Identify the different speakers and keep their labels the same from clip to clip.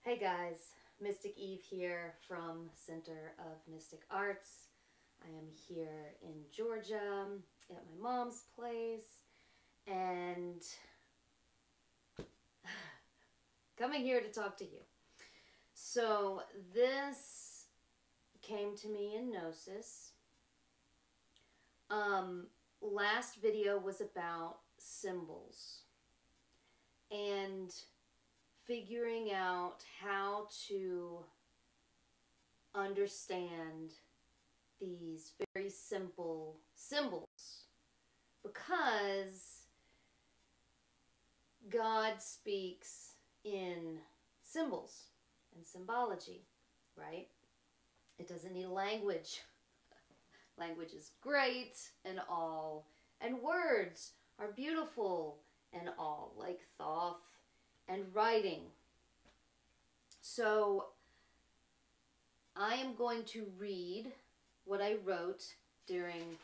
Speaker 1: Hey guys, Mystic Eve here from Center of Mystic Arts. I am here in Georgia at my mom's place and coming here to talk to you. So this came to me in Gnosis. Last video was about symbols and figuring out how to understand these very simple symbols, because God speaks in symbols and symbology, right? It doesn't need a language. Language is great and all, and words are beautiful and all, like thoth and writing. So I am going to read what I wrote during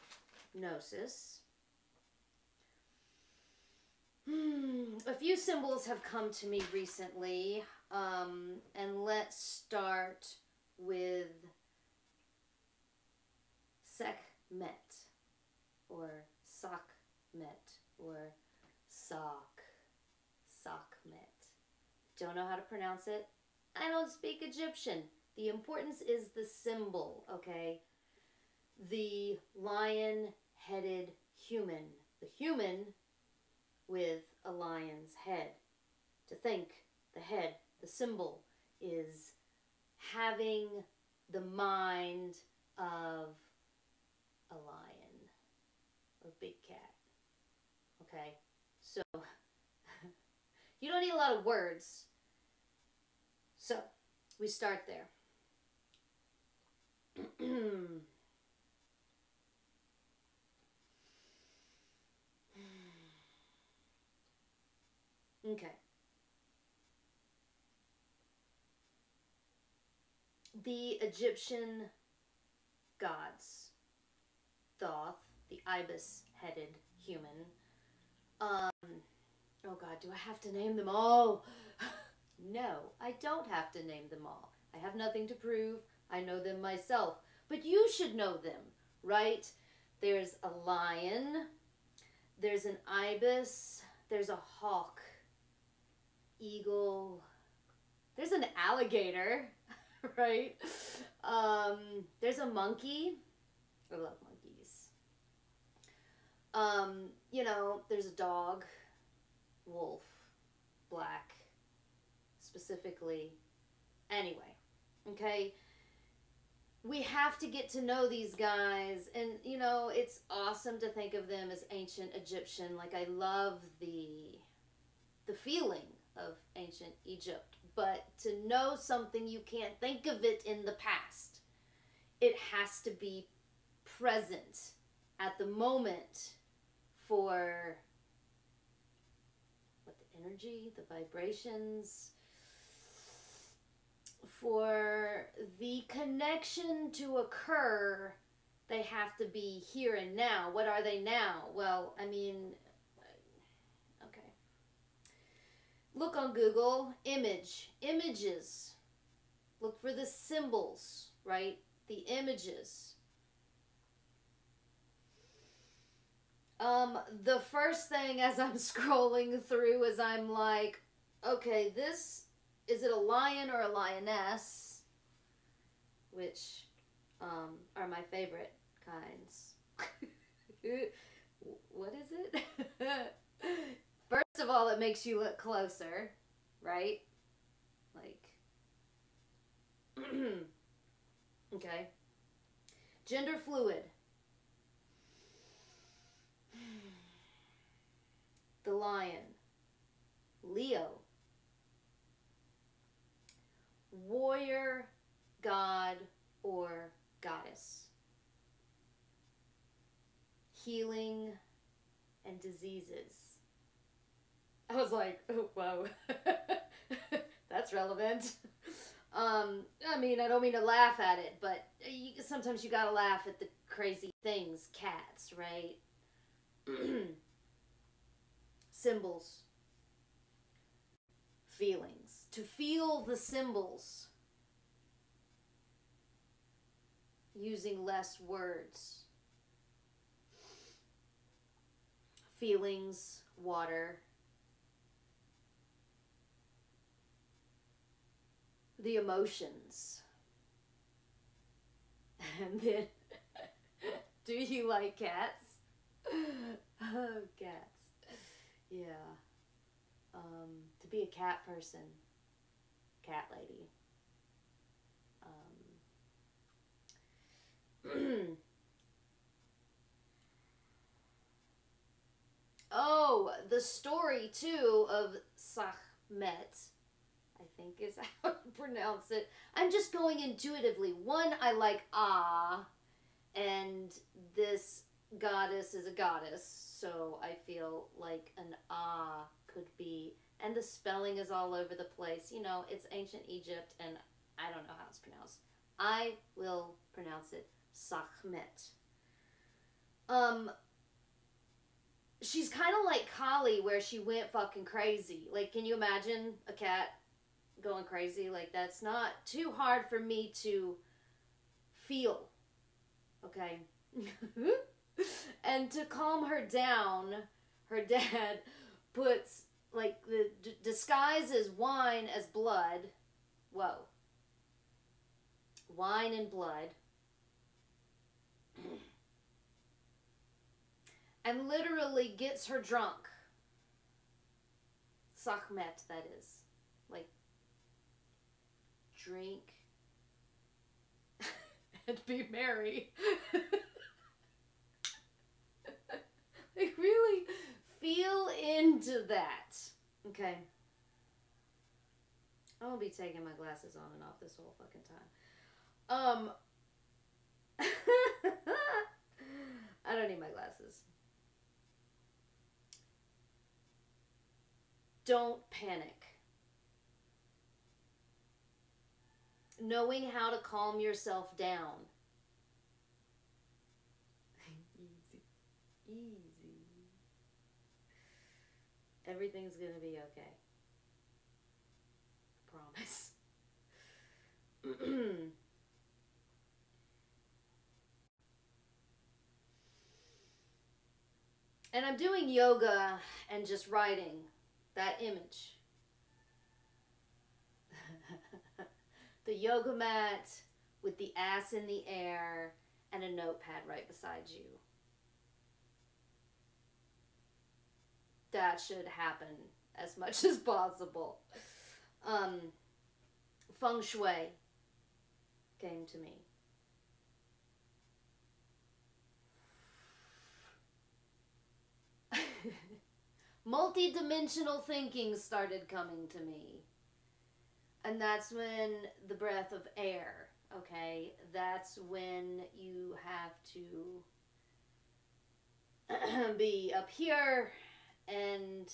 Speaker 1: Gnosis. A few symbols have come to me recently, and let's start with Sahkmet, or Sahkmet, or Sahkmet. Don't know how to pronounce it. I don't speak Egyptian. The importance is the symbol, okay? The lion-headed human. The human with a lion's head. To think, the head, the symbol, is having the mind of a lion or big cat. Okay? So, you don't need a lot of words. So, we start there. Okay. The Egyptian gods, Thoth, the ibis-headed human. Oh God, do I have to name them all? No, I don't have to name them all. I have nothing to prove. I know them myself. But you should know them, right? There's a lion. There's an ibis. There's a hawk. Eagle. There's an alligator, right? There's a monkey. I love monkeys. You know, there's a dog, wolf, black, specifically. Anyway, okay? We have to get to know these guys, and, you know, it's awesome to think of them as ancient Egyptian. Like, I love the feeling of ancient Egypt, but to know something, you can't think of it in the past. It has to be present at the moment for what, the energy, the vibrations, for the connection to occur. They have to be here and now. What are they now? Well, I mean, okay. Look on Google, images. Look for the symbols, right? The images. The first thing as I'm scrolling through is I'm like, okay, this, is it a lion or a lioness? Which are my favorite kinds. What is it? First of all, it makes you look closer, right? Like, okay. Gender fluid. The lion. Leo. Warrior, god, or goddess. Healing and diseases. I was like, oh, whoa, that's relevant. I mean, I don't mean to laugh at it, but sometimes you gotta laugh at the crazy things. Cats, right? Symbols. Feelings. to feel the symbols using less words. Feelings, water, the emotions. And then, do you like cats? Oh, cats. Yeah. To be a cat person, cat lady. Oh, the story too of Sahkmet, I think is how to pronounce it. I'm just going intuitively. One, I like and this goddess is a goddess, so I feel like an could be, and the spelling is all over the place. You know, it's ancient Egypt, and I don't know how it's pronounced. I will pronounce it Sahkmet. She's kind of like Kali, where she went fucking crazy. Like, can you imagine a cat going crazy? Like, that's not too hard for me to feel. Okay? And to calm her down, her dad puts, like, the disguises wine as blood. Whoa. Wine and blood. And literally gets her drunk. Sahkmet, that is. Like, drink and be merry. Like, really feel into that. Okay. I'm gonna be taking my glasses on and off this whole fucking time. I don't need my glasses. Don't panic. Knowing how to calm yourself down. Easy. Easy. Everything's going to be okay. I promise. And I'm doing yoga and just writing that image. The yoga mat with the ass in the air and a notepad right beside you. That should happen as much as possible. Feng Shui came to me. Multi-dimensional thinking started coming to me. And that's when the breath of air, okay? That's when you have to be up here and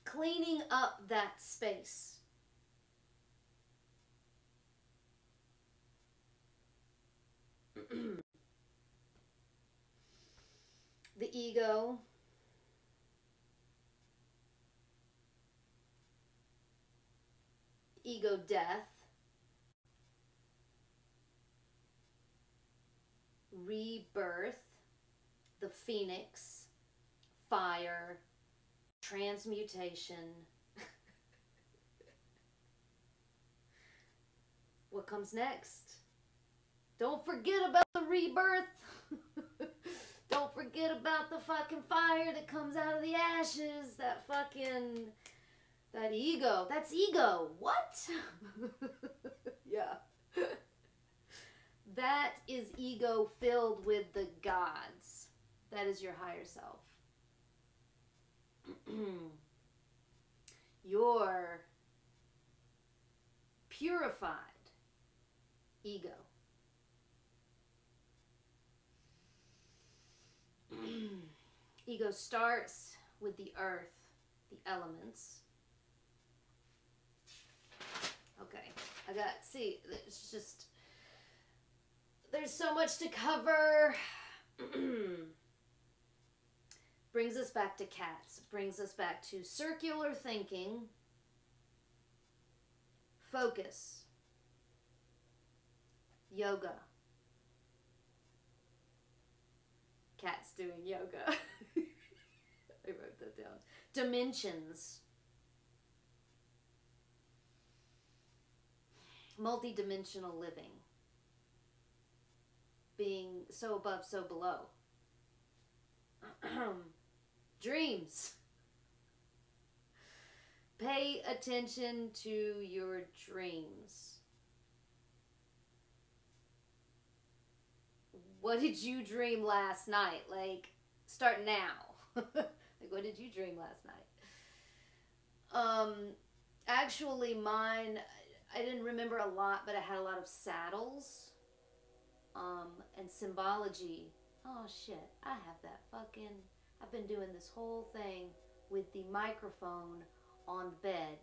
Speaker 1: cleaning up that space. The ego, ego death, rebirth, the phoenix, fire, transmutation. What comes next? Don't forget about the rebirth. Don't forget about the fucking fire that comes out of the ashes. That fucking, that ego. That's ego. What? Yeah. That is ego filled with the gods. That is your higher self. Your purified ego. Ego starts with the earth, the elements. Okay, see, it's just, there's so much to cover. Brings us back to cats. Brings us back to circular thinking, focus, yoga. Cats doing yoga. I wrote that down. Dimensions. Multi-dimensional living. Being so above, so below. Dreams. Pay attention to your dreams. What did you dream last night? Like, start now. Like, what did you dream last night? Actually, mine, I didn't remember a lot, but I had a lot of saddles, and symbology. Oh, shit. I have that fucking, I've been doing this whole thing with the microphone on the bed.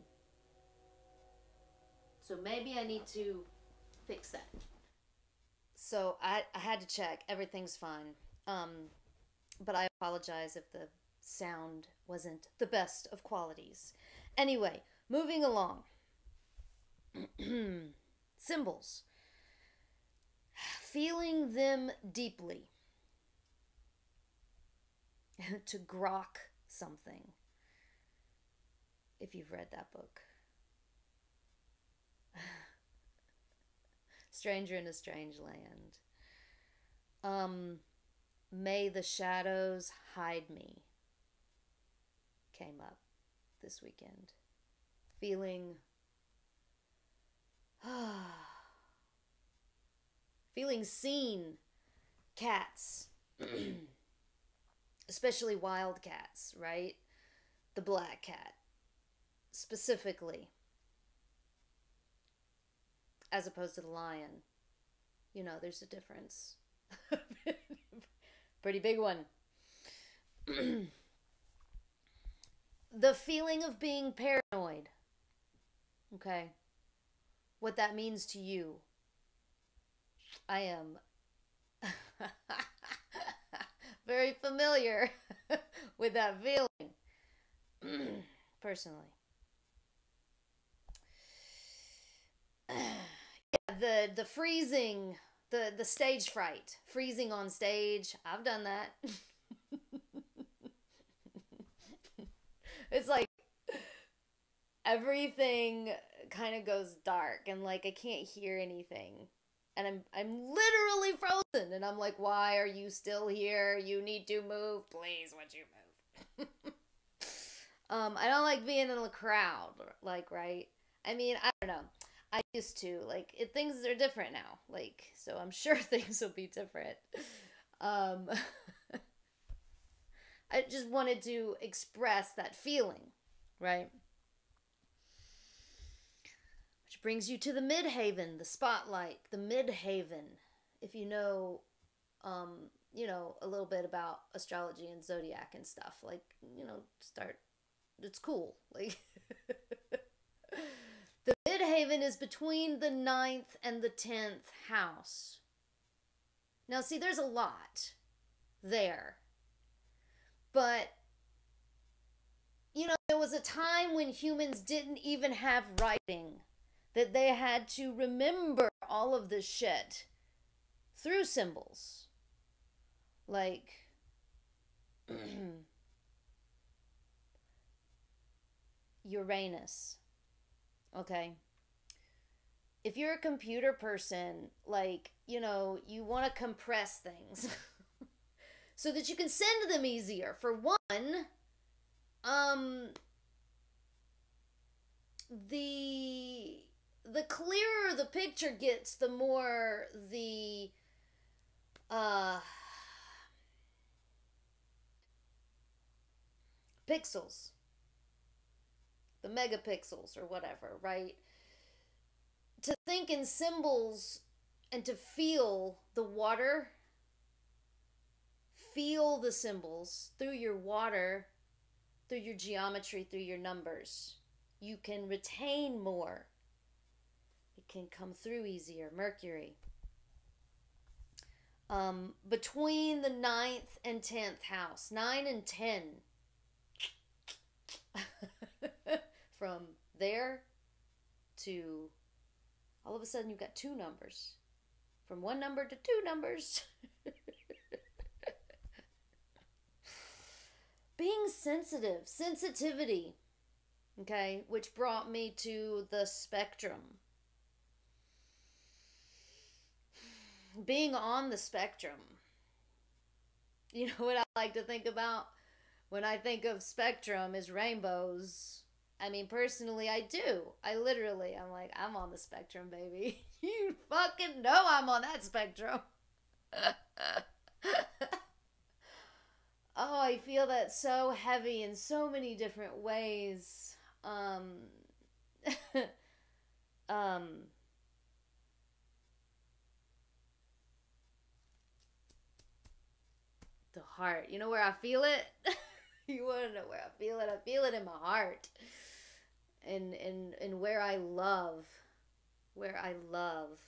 Speaker 1: So maybe I need to fix that. So I had to check. Everything's fine. But I apologize if the sound wasn't the best of qualities. Anyway, moving along. Symbols. Feeling them deeply. To grok something. If you've read that book. Stranger in a Strange Land. May the Shadows Hide Me came up this weekend. Feeling seen. Cats. Especially wild cats, right? The black cat. Specifically. As opposed to the lion. You know, there's a difference. Pretty big one. The feeling of being paranoid. Okay. What that means to you. I am very familiar with that feeling. Personally. Yeah, the freezing, the stage fright. Freezing on stage. I've done that. It's like everything kind of goes dark and like I can't hear anything. And I'm literally frozen and I'm like, why are you still here? You need to move. Please, would you move? I don't like being in the crowd, like, right? I mean, I don't know. I used to, like, things are different now, like, so I'm sure things will be different. I just wanted to express that feeling, right? Which brings you to the midhaven, the spotlight, the midhaven. If you know, a little bit about astrology and zodiac and stuff, like, it's cool. Like, the midhaven is between the 9th and the 10th house. Now, see, there's a lot there. But, there was a time when humans didn't even have writing. That they had to remember all of this shit through symbols. Like, Uranus. Okay? If you're a computer person, like, you want to compress things so that you can send them easier. For one, the clearer the picture gets, the more the pixels, the megapixels or whatever, right? To think in symbols and to feel the water, feel the symbols through your water, through your geometry, through your numbers. You can retain more. It can come through easier. Mercury. Between the 9th and 10th house, 9 and 10. From there to all of a sudden you've got two numbers. From one number to two numbers. Being sensitive, sensitivity, okay, which brought me to the spectrum. Being on the spectrum. You know what I like to think about when I think of spectrum is rainbows. I mean, personally, I do. I'm like, I'm on the spectrum, baby. You fucking know I'm on that spectrum. Oh, I feel that so heavy in so many different ways. Um, the heart. You know where I feel it? You want to know where I feel it? I feel it in my heart. And where I love. Where I love.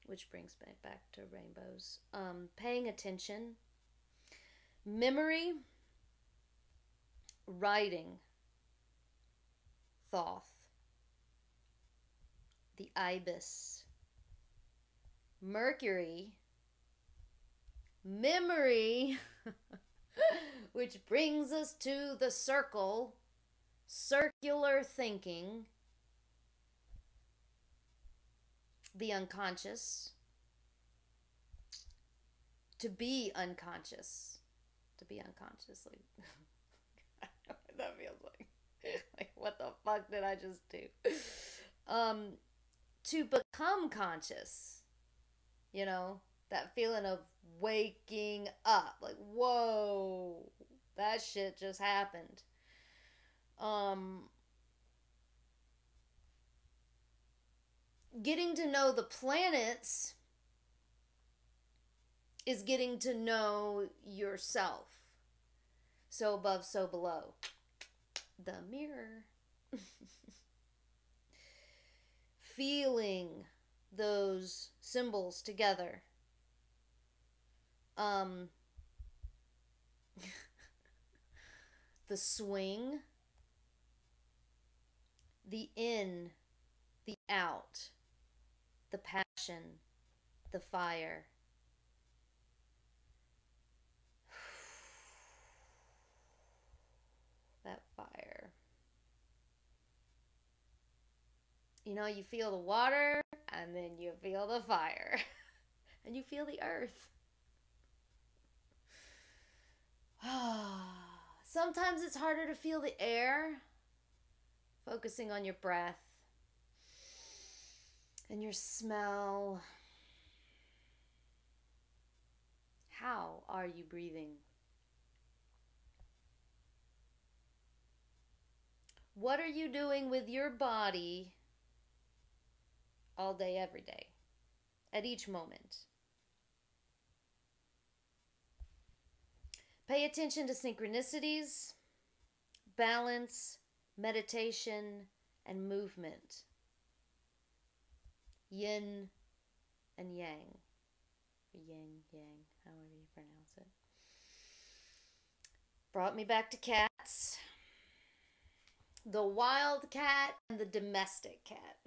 Speaker 1: Which brings me back to rainbows. Paying attention. Memory. Writing. Thoth. The ibis. Mercury. Memory. Which brings us to the circle. Circular thinking. The unconscious. To be unconscious. To be unconscious. Like, I don't know what that feels like. Like, what the fuck did I just do? To become conscious. You know, that feeling of waking up. Like, whoa, that shit just happened. Getting to know the planets is getting to know yourself. So above, so below. The mirror. Feeling those symbols together. The swing, the in, the out, the passion, the fire. That fire. You know, you feel the water, and then you feel the fire. And you feel the earth. Sometimes it's harder to feel the air. Focusing on your breath. And your smell. How are you breathing? What are you doing with your body all day, every day, at each moment? Pay attention to synchronicities, balance, meditation, and movement. Yin and yang. Yin, yang, however you pronounce it. Brought me back to cats. The wild cat and the domestic cat.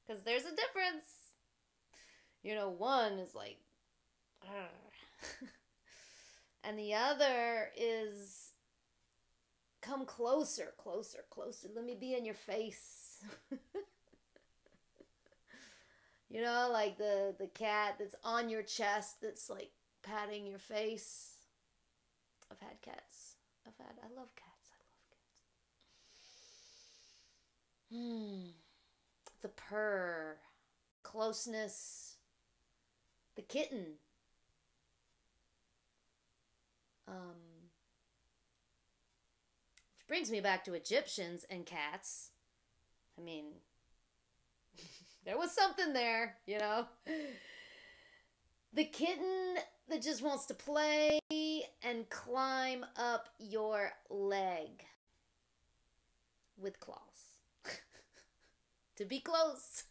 Speaker 1: Because there's a difference. You know, one is like, and the other is, come closer, closer, closer. Let me be in your face. You know, like the cat that's on your chest that's like patting your face. I've had cats. I love cats. The purr, closeness, the kitten. Which brings me back to Egyptians and cats. I mean, there was something there, you know. The kitten that just wants to play and climb up your leg with claws. To be close.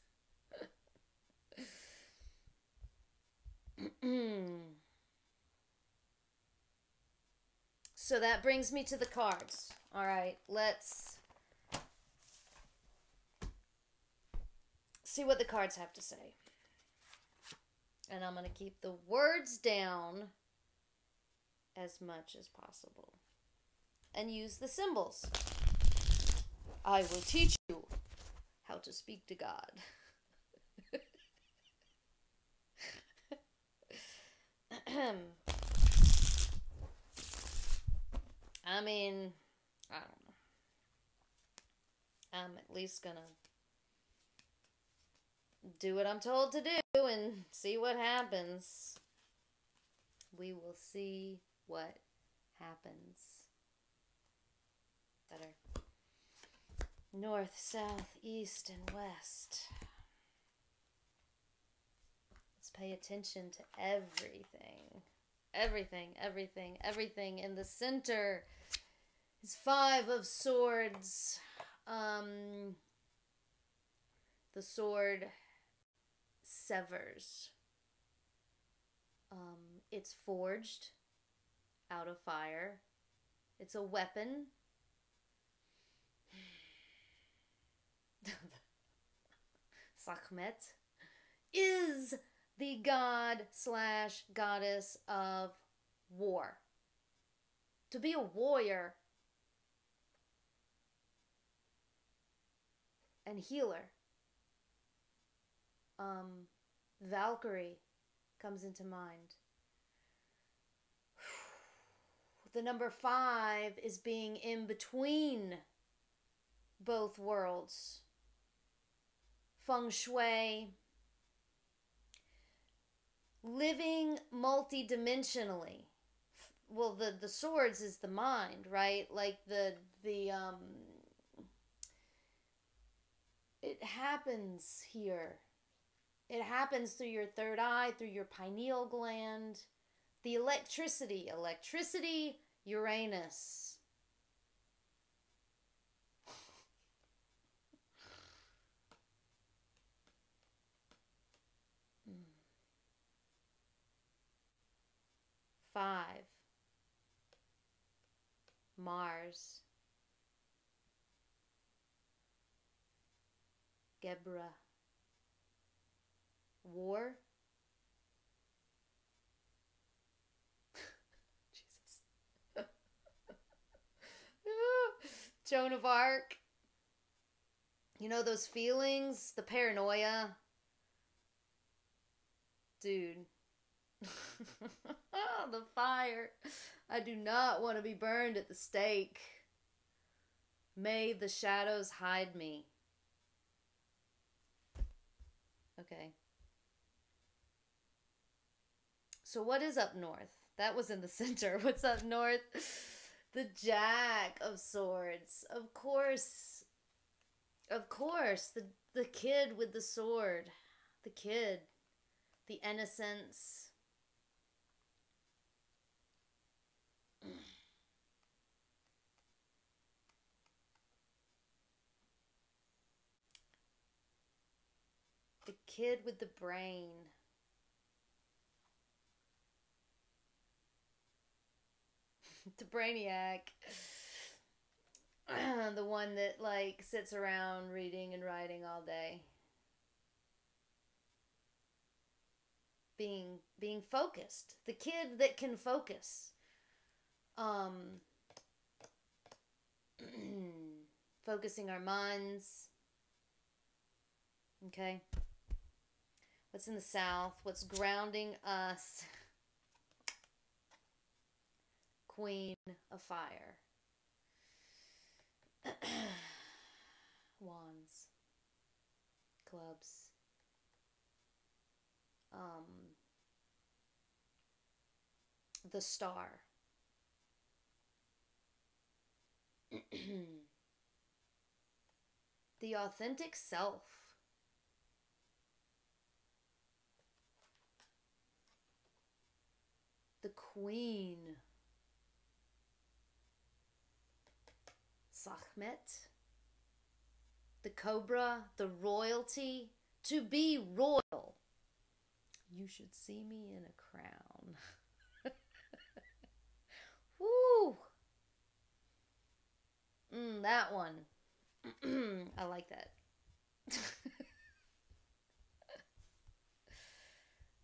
Speaker 1: So that brings me to the cards. All right, let's see what the cards have to say. And I'm going to keep the words down as much as possible. And use the symbols. I will teach you how to speak to God. I mean, I don't know. I'm at least gonna do what I'm told to do and see what happens. We will see what happens. Better. North, south, east, and west. Let's pay attention to everything. Everything. In the center is 5 of Swords. The sword severs. It's forged out of fire. It's a weapon. Sahkmet is the god/goddess of war. To be a warrior and healer. Valkyrie comes into mind. The number 5 is being in between both worlds. Feng Shui. Living multidimensionally. Well, the swords is the mind, right? Like it happens here. It happens through your third eye, through your pineal gland. The electricity, Uranus. Five. Mars. Gebra. War. Jesus. Joan of Arc. You know those feelings? The paranoia. Dude. The fire. I do not want to be burned at the stake. May the shadows hide me. Okay. So what is up north? That was in the center. What's up north? The Jack of Swords. Of course. Of course. The kid with the sword. The kid. The innocence. The kid with the brain. The brainiac. The one that like sits around reading and writing all day. Being focused. The kid that can focus. Focusing our minds. Okay. What's in the south? What's grounding us? Queen of Fire. Wands. Clubs. The Star. The authentic self. The Queen. Sahkmet. The Cobra. The royalty. To be royal. You should see me in a crown. Woo! That one. I like that.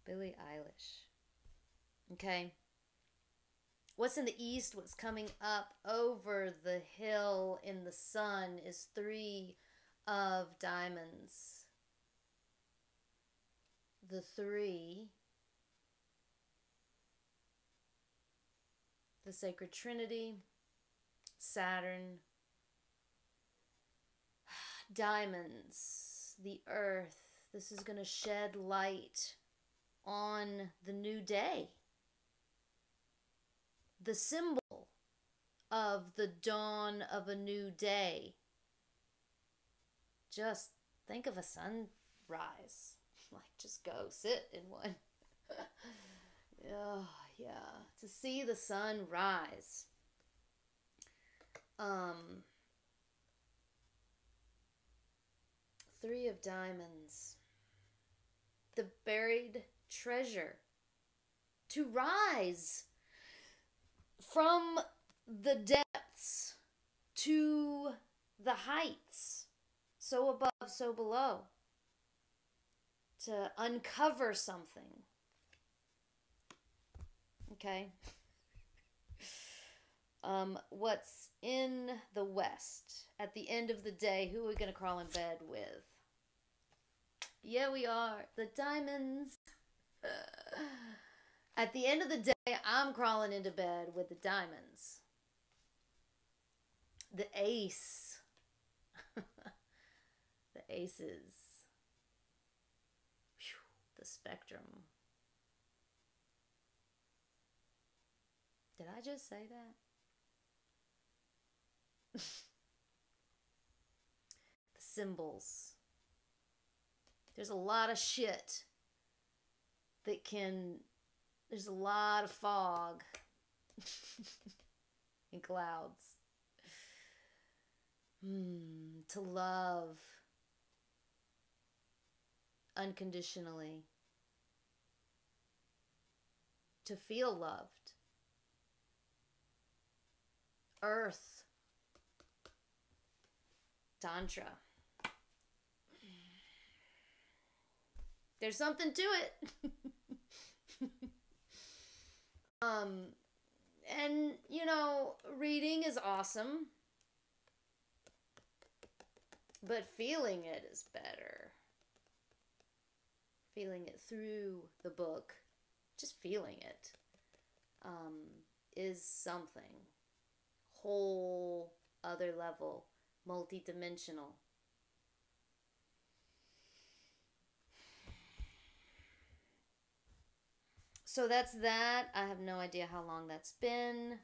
Speaker 1: Billie Eilish. Okay. What's in the east, what's coming up over the hill in the sun is 3 of diamonds. The 3, the sacred trinity, Saturn, diamonds, the earth. This is going to shed light on the new day. The symbol of the dawn of a new day. Just think of a sunrise. Like, just go sit in one. Oh, yeah. To see the sun rise. 3 of diamonds. The buried treasure. To rise from the depths to the heights. So above, so below. To uncover something. Okay. What's in the west? At the end of the day, who are we going to crawl in bed with? Yeah, we are. The diamonds. At the end of the day, I'm crawling into bed with the diamonds. The ace. The aces. Whew, the spectrum. Did I just say that? The symbols. There's a lot of shit that can... There's a lot of fog and clouds. To love unconditionally. To feel loved. Earth. Tantra. There's something to it. And, you know, reading is awesome. But feeling it is better. Feeling it through the book. Just feeling it. Is something. Whole other level. Multi-dimensional. So that's that. I have no idea how long that's been,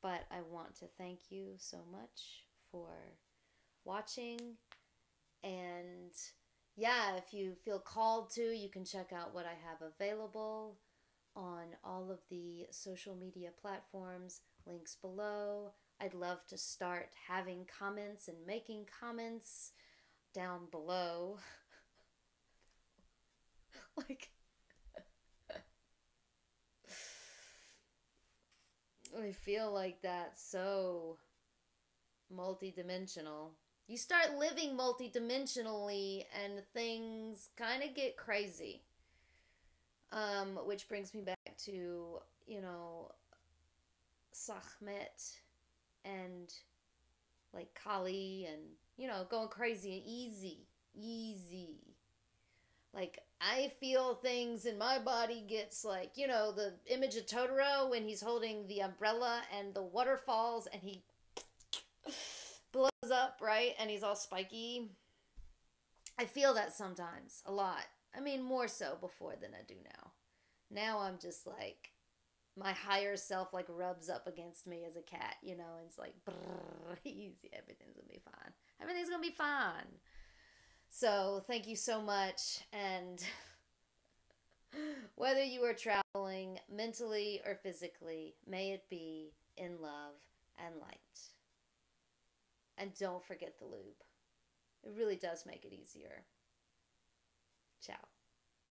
Speaker 1: but I want to thank you so much for watching. And yeah, if you feel called to, you can check out what I have available on all of the social media platforms, links below. I'd love to start having comments and making comments down below. Like, I feel like that's so multidimensional. You start living multidimensionally and things kind of get crazy. Which brings me back to, you know, Sahkmet and like Kali and, you know, going crazy and easy. Like, I feel things in my body gets like, you know, the image of Totoro when he's holding the umbrella and the water falls and he blows up, right? And he's all spiky. I feel that sometimes, a lot. I mean, more so before than I do now. Now I'm just like, my higher self like rubs up against me as a cat, you know, and it's like, easy, everything's gonna be fine. Everything's gonna be fine. So thank you so much, and whether you are traveling mentally or physically, may it be in love and light. And don't forget the lube. It really does make it easier. Ciao.